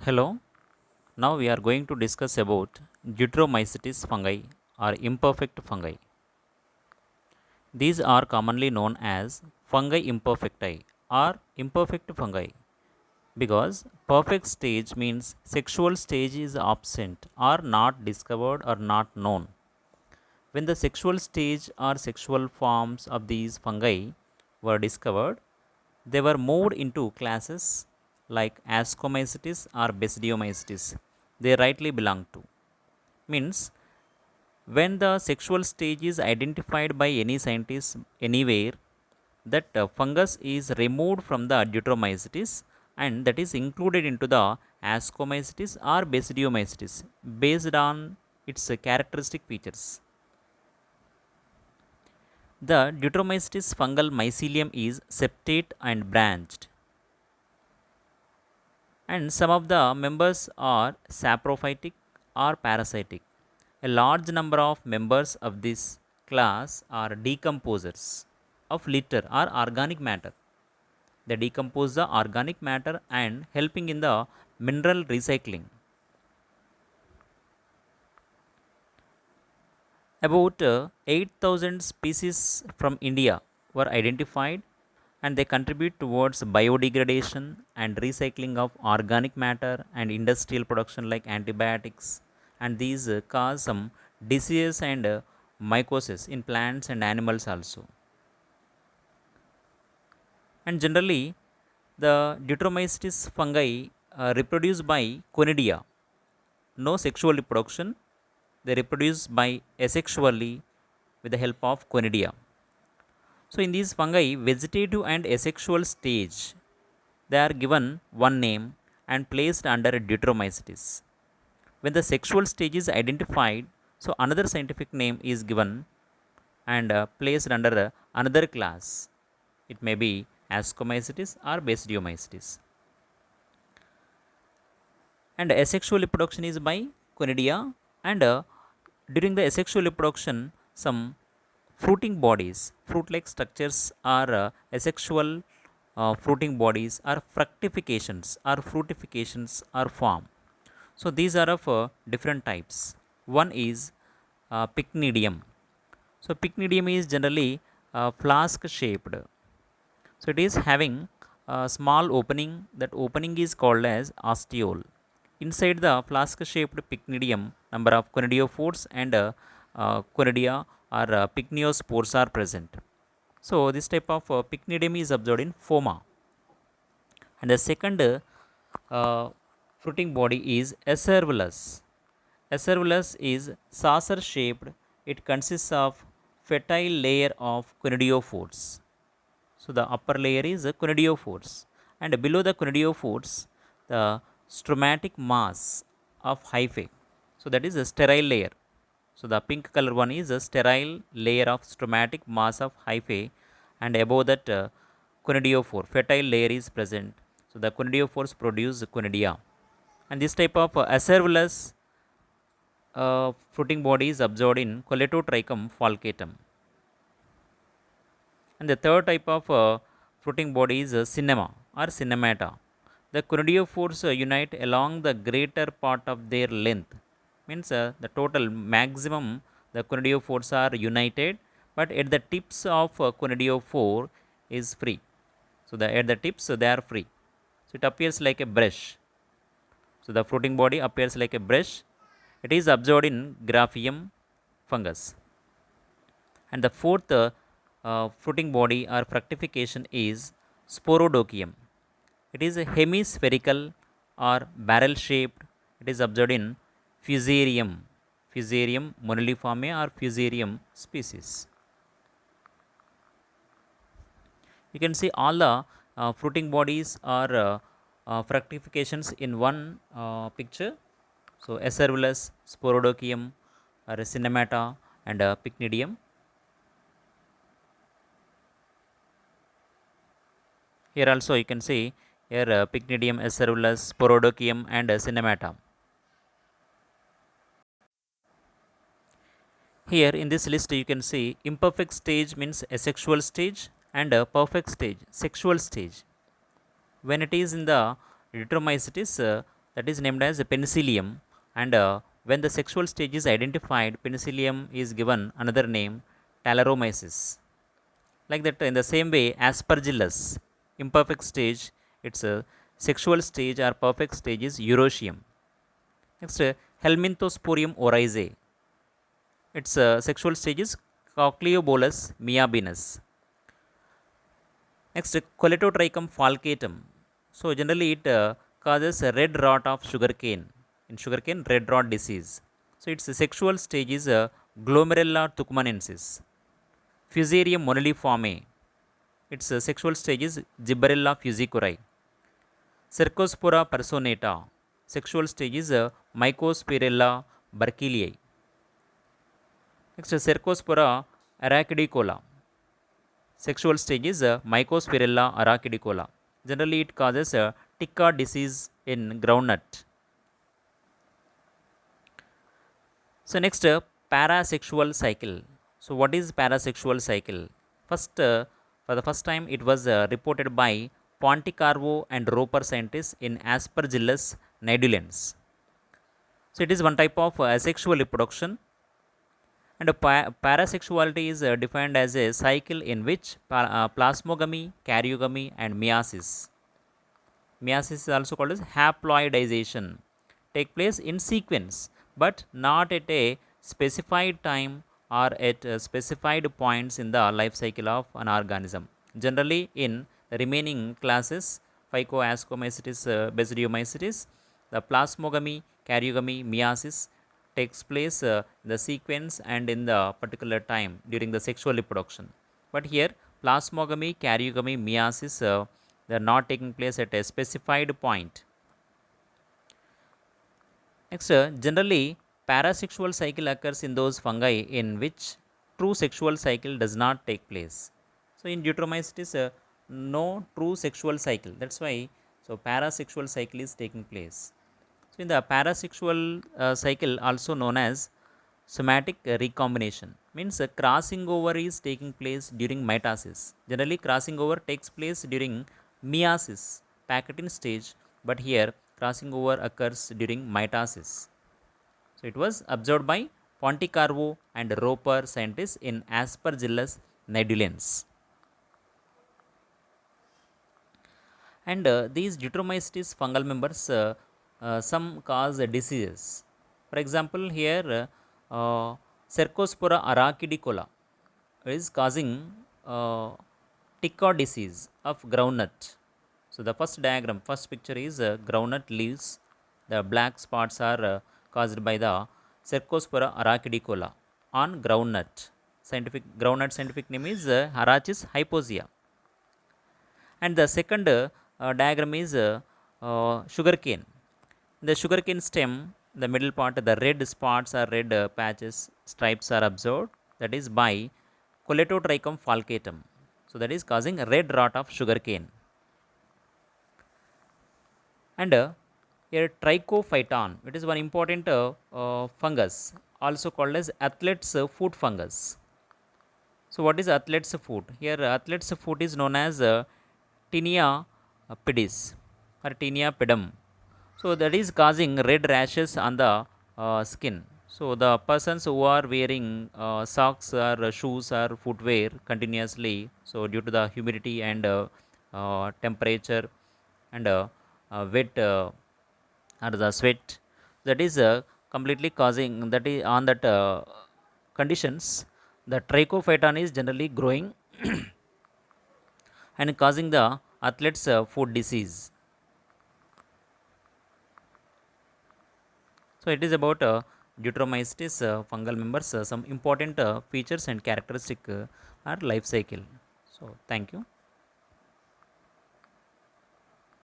Hello, now we are going to discuss about Deuteromycetes fungi or imperfect fungi. These are commonly known as fungi imperfecti or imperfect fungi because perfect stage means sexual stage is absent or not discovered or not known. When the sexual stage or sexual forms of these fungi were discovered, they were moved into classes like Ascomycetes or Basidiomycetes they rightly belong to. Means when the sexual stage is identified by any scientist anywhere, that fungus is removed from the Deuteromycetes and that is included into the Ascomycetes or Basidiomycetes based on its characteristic features. The Deuteromycetes fungal mycelium is septate and branched, and some of the members are saprophytic or parasitic. A large number of members of this class are decomposers of litter or organic matter. They decompose the organic matter and helping in the mineral recycling. About 8,000 species from India were identified and they contribute towards biodegradation and recycling of organic matter and industrial production like antibiotics, and these cause some diseases and mycosis in plants and animals also. And generally the Deuteromycetes fungi reproduce by conidia, no sexual reproduction. They reproduce by asexually with the help of conidia. So in these fungi, vegetative and asexual stage, they are given one name and placed under Deuteromycetes. When the sexual stage is identified, so another scientific name is given and placed under another class. It may be Ascomycetes or Basidiomycetes. And asexual reproduction is by conidia, and during the asexual reproduction, some fruiting bodies, fruit like structures are asexual fruiting bodies are fructifications or fruitifications are formed. So these are of different types. One is pycnidium. So pycnidium is generally flask shaped. So it is having a small opening. That opening is called as ostiole. Inside the flask-shaped pycnidium, number of conidiophores and conidia or pycniospores are present. So this type of pycnidium is observed in Phoma. And the second fruiting body is Acervulus. Acervulus is saucer shaped. It consists of fertile layer of conidiophores. So the upper layer is a conidiophores, and below the conidiophores, the stromatic mass of hyphae. So that is a sterile layer. So the pink color one is a sterile layer of stromatic mass of hyphae, and above that conidiophore, fertile layer is present. So the conidiophores produce conidia, and this type of acervulus fruiting body is observed in Coletotrichum falcatum. And the third type of fruiting body is cinema or cinemata. The conidiophores unite along the greater part of their length. Means the total maximum the conidiophores are united, but at the tips of conidiophore is free. So the at the tips they are free. So it appears like a brush. So the fruiting body appears like a brush. It is observed in Graphium fungus. And the fourth fruiting body or fructification is Sporodochium. It is a hemispherical or barrel shaped. It is observed in Fusarium, Fusarium moniliforme or Fusarium species. You can see all the fruiting bodies or fructifications in one picture. So Acervulus, Sporodochium, or Cinemata, and Pycnidium. Here also you can see here Pycnidium, Acervulus, Sporodochium, and Cinemata. Here in this list you can see imperfect stage means asexual stage and a perfect stage, sexual stage. When it is in the Deuteromycetes, that is named as penicillium, and when the sexual stage is identified, penicillium is given another name, Talaromyces. Like that, in the same way, Aspergillus, imperfect stage, its sexual stage or perfect stage is Eurotium. Next, Helminthosporium oryzae, its sexual stage is Cochleobolus miabenus. Next, Coletotrichum falcatum. So generally it causes a red rot of sugarcane. In sugarcane, red rot disease. So its sexual stage is Glomerella tucumanensis. Fusarium moniliforme. Its sexual stage is Gibberella fusiculae. Cercospora personata. Sexual stage is Mycospirilla burkillii. Next, Cercospora arachidicola. Sexual stage is Mycospirilla arachidicola. Generally, it causes ticca disease in groundnut. So next, parasexual cycle. So what is parasexual cycle? First, for the first time, it was reported by Pontecarvo and Roper scientists in Aspergillus nidulans. So it is one type of asexual reproduction, and parasexuality is defined as a cycle in which plasmogamy, karyogamy, and meiosis is also called as haploidization, take place in sequence but not at a specified time or at specified points in the life cycle of an organism. Generally, in the remaining classes, Phycoascomycetes, Basidiomycetes, the plasmogamy, karyogamy, meiosis takes place in the sequence and in the particular time during the sexual reproduction. But here, plasmogamy, karyogamy, meiosis, they are not taking place at a specified point. Next, generally, parasexual cycle occurs in those fungi in which true sexual cycle does not take place. So, in Deuteromycetes, no true sexual cycle. That's why, so parasexual cycle is taking place. So, in the parasexual cycle, also known as somatic recombination, means crossing over is taking place during mitosis. Generally, crossing over takes place during meiosis, Packardin stage, but here crossing over occurs during mitosis. So it was observed by Pontecarvo and Roper scientists in Aspergillus nidulans. And these Deuteromycetes fungal members some cause diseases. For example, here Cercospora arachidicola is causing uh, ticca disease of groundnut. So the first diagram, first picture is groundnut leaves. The black spots are caused by the Cercospora arachidicola on groundnut. Scientific name is Arachis hypoxia. And the second diagram is sugarcane. The sugarcane stem, the middle part, the red spots or red patches, stripes are observed. That is by Coletotrichum falcatum. So that is causing a red rot of sugarcane. And a trichophyton, it is one important fungus, also called as athlete's foot fungus. So what is athlete's foot? Here athlete's foot is known as Tinea pedis or Tinea pedum. So that is causing red rashes on the skin. So the persons who are wearing socks or shoes or footwear continuously, so due to the humidity and temperature and wet or the sweat, that is completely causing, that is on that conditions, the trichophyton is generally growing and causing the athlete's foot disease. So it is about Deuteromycetes fungal members, some important features and characteristic are life cycle. So thank you.